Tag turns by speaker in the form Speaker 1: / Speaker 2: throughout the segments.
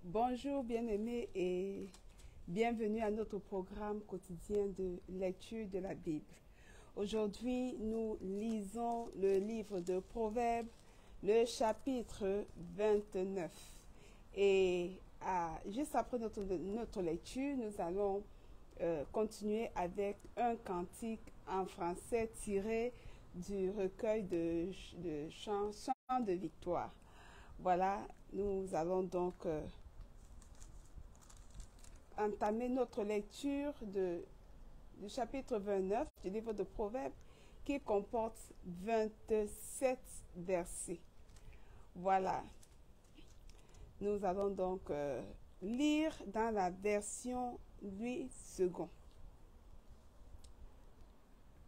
Speaker 1: Bonjour bien-aimés et bienvenue à notre programme quotidien de lecture de la Bible. Aujourd'hui, nous lisons le livre de Proverbes, le chapitre 29. Et juste après notre lecture, nous allons continuer avec un cantique en français tiré du recueil de chants de victoire. Voilà, nous allons donc entamer notre lecture du chapitre 29 du livre de Proverbes qui comporte 27 versets. Voilà. Nous allons donc lire dans la version Louis II.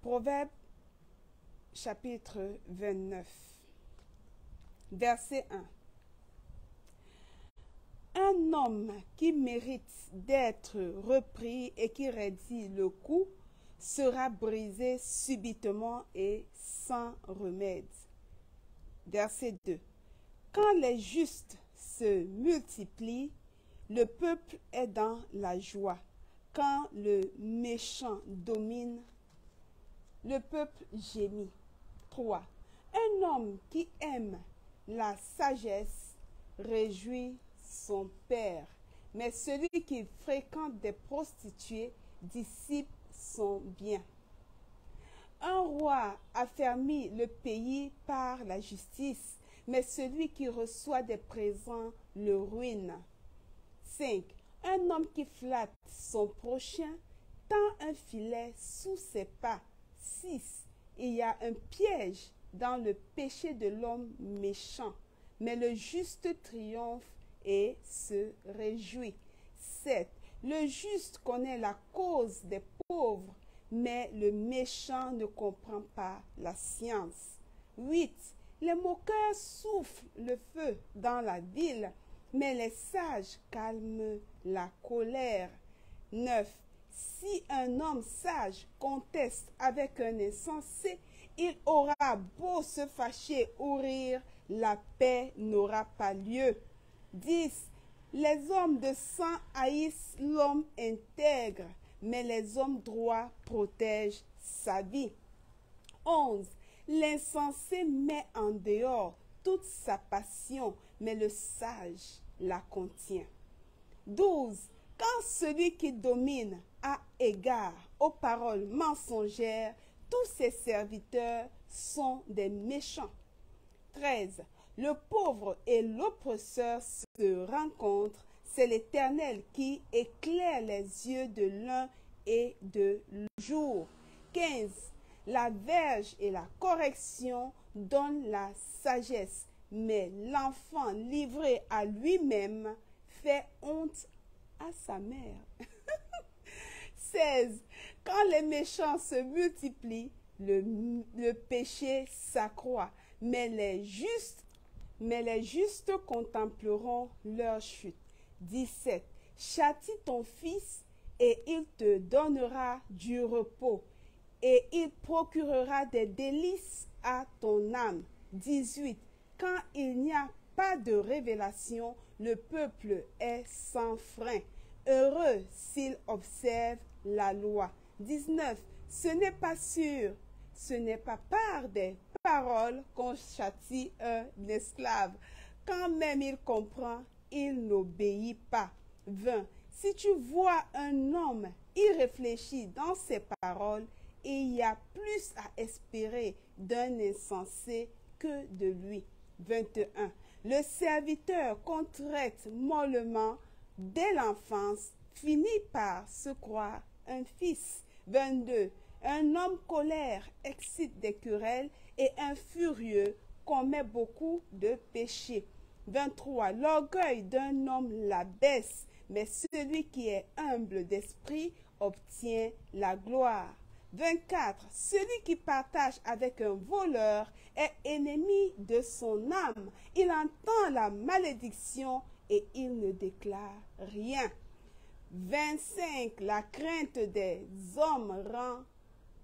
Speaker 1: Proverbes chapitre 29. Verset 1. Un homme qui mérite d'être repris et qui raidit le cou sera brisé subitement et sans remède. Verset 2. Quand les justes se multiplient, le peuple est dans la joie. Quand le méchant domine, le peuple gémit. 3. Un homme qui aime la sagesse réjouit son père, mais celui qui fréquente des prostituées dissipe son bien. Un roi affermit le pays par la justice, mais celui qui reçoit des présents le ruine. 5. Un homme qui flatte son prochain tend un filet sous ses pas. 6. Il y a un piège dans le péché de l'homme méchant, mais le juste triomphe et se réjouit. 7. Le juste connaît la cause des pauvres, mais le méchant ne comprend pas la science. 8. Les moqueurs soufflent le feu dans la ville, mais les sages calment la colère. 9. Si un homme sage conteste avec un insensé, il aura beau se fâcher ou rire, la paix n'aura pas lieu. 10. Les hommes de sang haïssent l'homme intègre, mais les hommes droits protègent sa vie. 11. L'insensé met en dehors toute sa passion, mais le sage la contient. 12. Quand celui qui domine a égard aux paroles mensongères, tous ses serviteurs sont des méchants. 13. Le pauvre et l'oppresseur se rencontrent, c'est l'Éternel qui éclaire les yeux de l'un et de jour. 15. La verge et la correction donnent la sagesse, mais l'enfant livré à lui-même fait honte à sa mère. 16. Quand les méchants se multiplient, le péché s'accroît, mais les justes contempleront leur chute. 17. Châtie ton fils et il te donnera du repos et il procurera des délices à ton âme. 18. Quand il n'y a pas de révélation, le peuple est sans frein. Heureux s'il observe la loi. 19. Ce n'est pas sûr, ce n'est pas par des paroles qu'on châtie un esclave. Quand même il comprend, il n'obéit pas. 20. Si tu vois un homme irréfléchi dans ses paroles, il y a plus à espérer d'un insensé que de lui. 21. Le serviteur qu'on traite mollement dès l'enfance finit par se croire un fils. 22. Un homme colère excite des querelles et un furieux commet beaucoup de péchés. 23. L'orgueil d'un homme l'abaisse, mais celui qui est humble d'esprit obtient la gloire. 24. Celui qui partage avec un voleur est ennemi de son âme. Il entend la malédiction et il ne déclare rien. 25. La crainte des hommes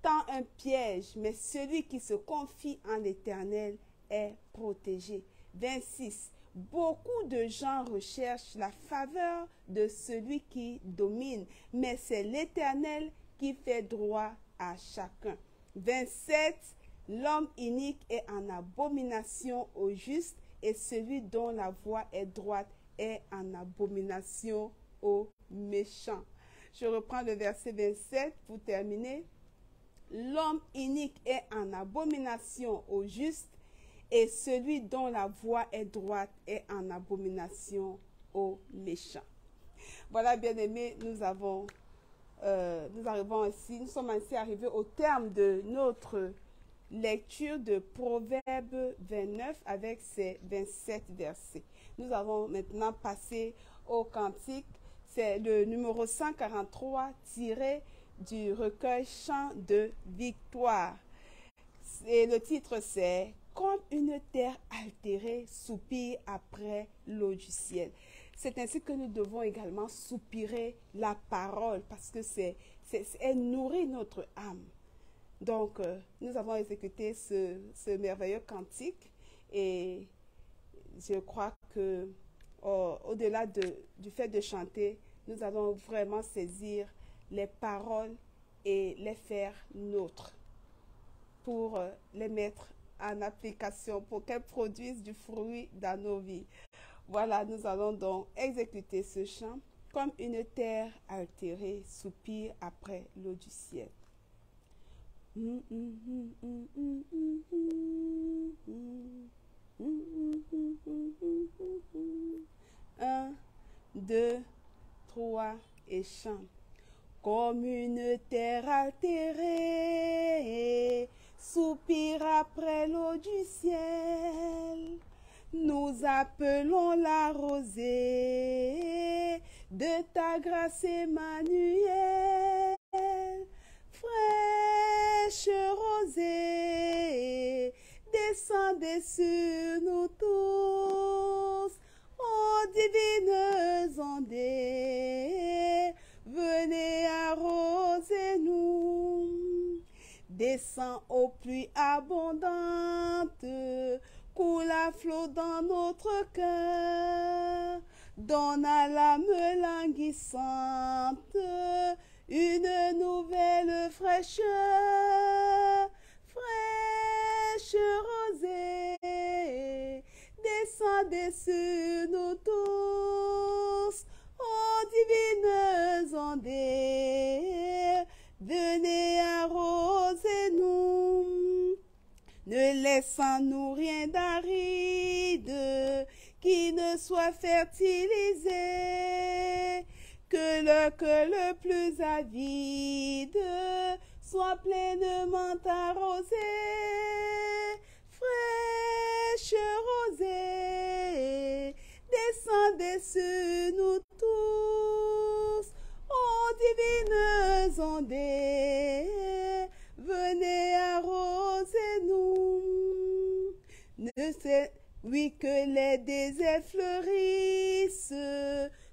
Speaker 1: tend un piège, mais celui qui se confie en l'Éternel est protégé. 26. Beaucoup de gens recherchent la faveur de celui qui domine, mais c'est l'Éternel qui fait droit à chacun. 27. L'homme inique est en abomination au juste, et celui dont la voie est droite est en abomination au méchant. Je reprends le verset 27 pour terminer. L'homme inique est en abomination au juste, et celui dont la voie est droite est en abomination au méchant. Voilà, bien-aimés, nous sommes ainsi arrivés au terme de notre lecture de Proverbe 29 avec ses 27 versets. Nous allons maintenant passer au cantique. C'est le numéro 143 tiré du recueil Chant de victoire. Et le titre c'est « Comme une terre altérée soupire après l'eau du ciel ». C'est ainsi que nous devons également soupirer la parole parce que elle nourrit notre âme. Donc, nous avons exécuté ce merveilleux cantique et je crois que au-delà du fait de chanter, nous allons vraiment saisir les paroles et les faire nôtres pour les mettre en application, pour qu'elles produisent du fruit dans nos vies. Voilà, nous allons donc exécuter ce chant. Comme une terre altérée soupire après l'eau du ciel. 1, 2, 3 et chante. Comme une terre altérée soupire après l'eau du ciel, nous appelons la rosée de ta grâce Emmanuel. Fraîche rosée, descendez sur nous tous, ô divines ondées, venez arroser-nous. Descends aux pluies abondantes, coule à flot dans notre cœur, donne à l'âme languissante une nouvelle fraîcheur. Fraîche rosée, descendez sur nous tous, ô divines ondées, venez arroser-nous. Ne laissons-nous rien d'aride qui ne soit fertilisé, que le plus avide soit pleinement arrosé. Fraîche rosée, descendez sur nous tous, ô divines ondées, venez arroser-nous. Oui, que les déserts fleurissent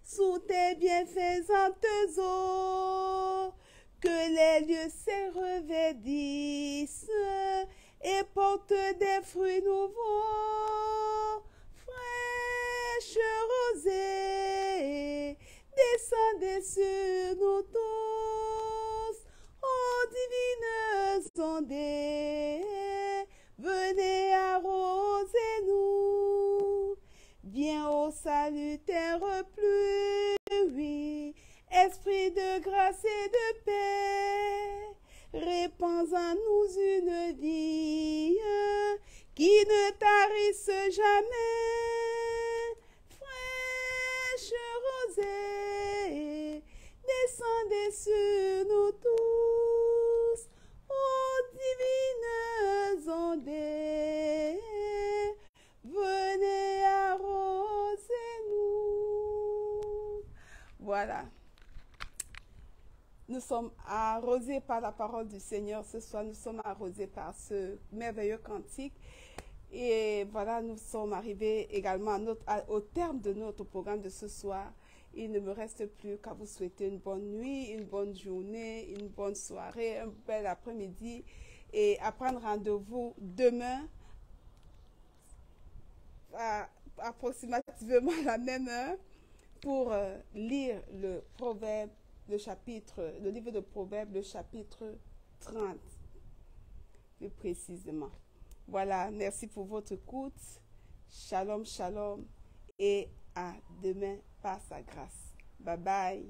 Speaker 1: sous tes bienfaisantes eaux, que les lieux se revêtissent et portent des fruits nouveaux. Fraîche rosée, descendez sur nous tous, ô divines ondées, venez arroser-nous. Viens au salutaire pluie, esprit de grâce et de paix, répands en nous une vie qui ne tarisse jamais. Fraîche rosée, descendez sur nous tous, ô divines ondées, venez arroser-nous. Voilà. Nous sommes arrosés par la parole du Seigneur ce soir. Nous sommes arrosés par ce merveilleux cantique. Et voilà, nous sommes arrivés également au terme de notre programme de ce soir. Il ne me reste plus qu'à vous souhaiter une bonne nuit, une bonne journée, une bonne soirée, un bel après-midi et à prendre rendez-vous demain approximativement Relativement à la même heure pour lire le proverbe, le livre de Proverbes, le chapitre 30, plus précisément. Voilà, merci pour votre écoute. Shalom, shalom et à demain par sa grâce. Bye bye.